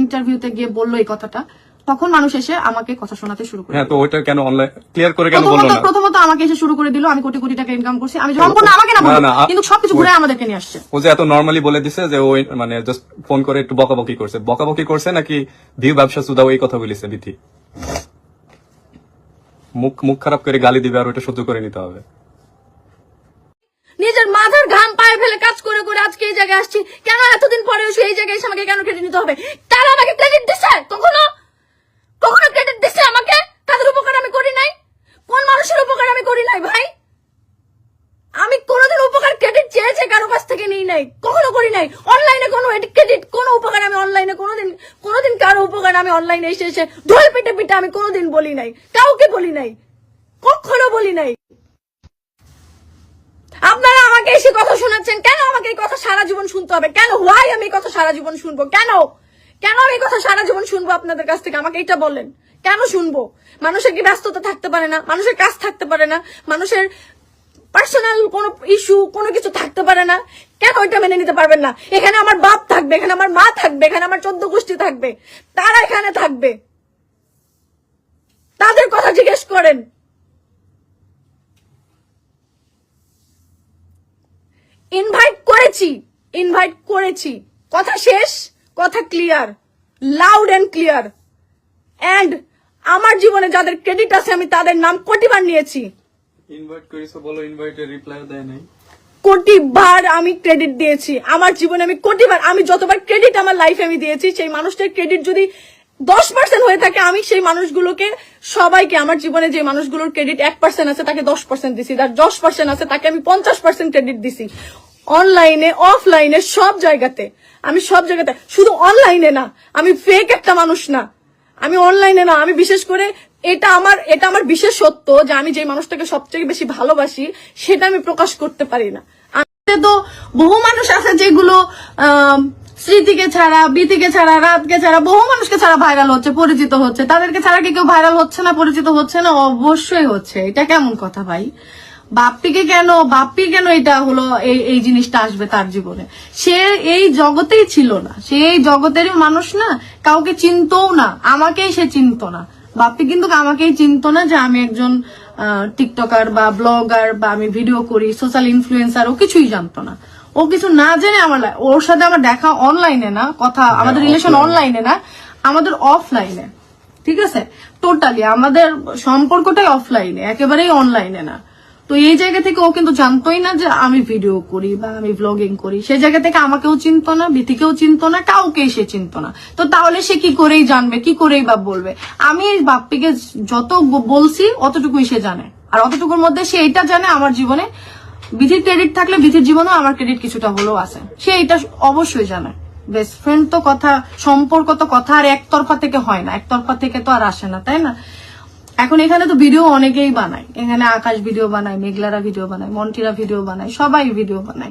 ইন্টারভিউতে গিয়ে বললো এই কথাটা, তখন মানুষ এসে আমাকে কথা শোনাতে শুরু করে। হ্যাঁ, তো ওইটা কেন অনলাইন ক্লিয়ার করে কেন বললো না? প্রথমত আমাকে এসে শুরু করে দিল আমি কোটি কোটি টাকা ইনকাম করছি, আমি সম্পূর্ণ আমাকে না বলবো, কিন্তু সবকিছু ঘুরে আমাদেরকে নিয়ে আসছে। ও যে এত নরমালি বলে দিছে যে ওই মানে জাস্ট ফোন করে একটু বকাবকি করছে নাকি ভিউ ব্যবসা সুদা ওই কথা বলিছে বিথি? মুখ খারাপ করে গালি দিবে আর ওটা সহ্য করে নিতে হবে। নিজের মাথার ঘাম পায়ে ফেলে কাজ করে করে আজকে এই জায়গায় আসছি, কেন এতদিন পরে এই জায়গায় এসে আমাকে কেন ক্রেডিট নিতে হবে? তারা আমাকে ক্রেডিট দিচ্ছে? কখনো ক্রেডিট দিচ্ছে আমাকে? তাদের উপকার আমি করি নাই? কোন মানুষের উপকার আমি করি নাই ভাই? আমি কোনোদিন উপকার ক্রেডিট চেয়েছে কারো কাছ থেকে নিই নাই, কখনো করি নাই। অনলাইনে কোনো ক্রেডিট কোনো উপকার আমি অনলাইনে কোনোদিন কারো উপকার আমি অনলাইনে এসে ঢোল পিটে পিটে আমি কোনোদিন বলি নাই, কাউকে বলি নাই, কখনো বলি নাই। আপনারা আমাকে এসে কথা শোনাচ্ছেন কেন? আমাকে এই কথা সারা জীবন শুনতে হবে কেন? হোয়াই আমি এই কথা সারা জীবন শুনবো কেন? আমি এই কথা সারা জীবন শুনবো আপনাদের কাছ থেকে? আমাকে এটা বলেন, কেন শুনবো? মানুষের কি ব্যস্ততা থাকতে পারে না? মানুষের কাজ থাকতে পারে না? মানুষের পার্সোনাল কোনো ইস্যু কোনো কিছু থাকতে পারে না? কেন ওইটা মেনে নিতে পারবেন না? এখানে আমার বাপ থাকবে, এখানে আমার মা থাকবে, এখানে আমার 14 গোষ্ঠী থাকবে, তারা এখানে থাকবে, তাদের কথা জিজ্ঞেস করেন। ইনভাইট করেছি, কথা শেষ, কথা clear, loud and clear. And আমার জীবনে যাদের ক্রেডিট আছে আমি তাদের নাম কোটিবার নিয়েছি। ইনভাইট করিছো বলো, ইনভাইটের রিপ্লাই দেয় নাই। কোটিবার আমি ক্রেডিট দিয়েছি আমার জীবনে, আমি কোটিবার, আমি যতবার ক্রেডিট আমার লাইফে আমি দিয়েছি, সেই মানুষটার ক্রেডিট যদি 10% হয়ে থাকে, আমি সেই মানুষগুলোকে সবাইকে, আমার জীবনে যে মানুষগুলোর ক্রেডিট 1% আছে তাকে 10% দিছি, যার 10% আছে তাকে আমি 50% ক্রেডিট দিছি। অনলাইনে অফলাইনে সব জায়গাতে, আমি সব জায়গাতে, শুধু অনলাইনে না, আমি ফেক একটা মানুষ না, আমি অনলাইনে না, আমি বিশেষ করে এটা আমার বিশেষ সত্য যে আমি যে মানুষটাকে সবচেয়ে বেশি ভালোবাসি সেটা আমি প্রকাশ করতে পারি না। তো বহু মানুষ আছে যেগুলো স্মৃতিকে ছাড়া, বিতিকে ছাড়া, রাতকে ছাড়া, বহু মানুষকে ছাড়া ভাইরাল হচ্ছে, পরিচিত হচ্ছে। তাদেরকে ছাড়া কি কেউ ভাইরাল হচ্ছে না, পরিচিত হচ্ছে না? অবশ্যই হচ্ছে। এটা কেমন কথা ভাই? বাপ্পি কেন এটা হলো এই জিনিসটা আসবে তার জীবনে? সে এই জগতেই ছিল না, সে এই জগতেরই মানুষ না, কাউকে চিনতও না, আমাকেই সে চিনতো না। বাপ্পি কিন্তু আমাকেই চিনতো না যে আমি একজন টিকটকার বা ব্লগার বা আমি ভিডিও করি, সোশ্যাল ইনফ্লুয়েন্সার, ও কিছুই জানতো না। ও কিছু না জেনে ওর সাথে আমার দেখা অনলাইনে না, কথা আমাদের রিলেশন অনলাইনে না, আমাদের অফলাইনে, ঠিক আছে? টোটালি আমাদের সম্পর্কটাই অফলাইনে, একেবারেই অনলাইনে না। তো এই জায়গা থেকে ও কিন্তু জানতোই না যে আমি ভিডিও করি বা আমি ব্লগিং করি। সেই জায়গা থেকে আমাকেও চিনতো না, বিথিকেও চিনতো না, কাউকেই সে চিনতো না। তো তাহলে সে কি করেই জানবে, কি করেই বা বলবে? আমি বাপ্পিকে যত বলছি অতটুকুই সে জানে, আর অতটুকুর মধ্যে সে এটা জানে আমার জীবনে বিথির ক্রেডিট থাকলে বিথির জীবনেও আমার ক্রেডিট কিছুটা হলেও আছে, সে এটা অবশ্যই জানে। বেস্ট ফ্রেন্ড তো কথা, সম্পর্ক তো কথা আর একতরফা থেকে হয় না, একতরফা থেকে তো আর আসে না, তাই না? এখন এখানে তো ভিডিও অনেকেই বানায়, এখানে আকাশ ভিডিও বানায়, মেঘলারা ভিডিও বানায়, মন্টিরা ভিডিও বানায়, সবাই ভিডিও বানায়।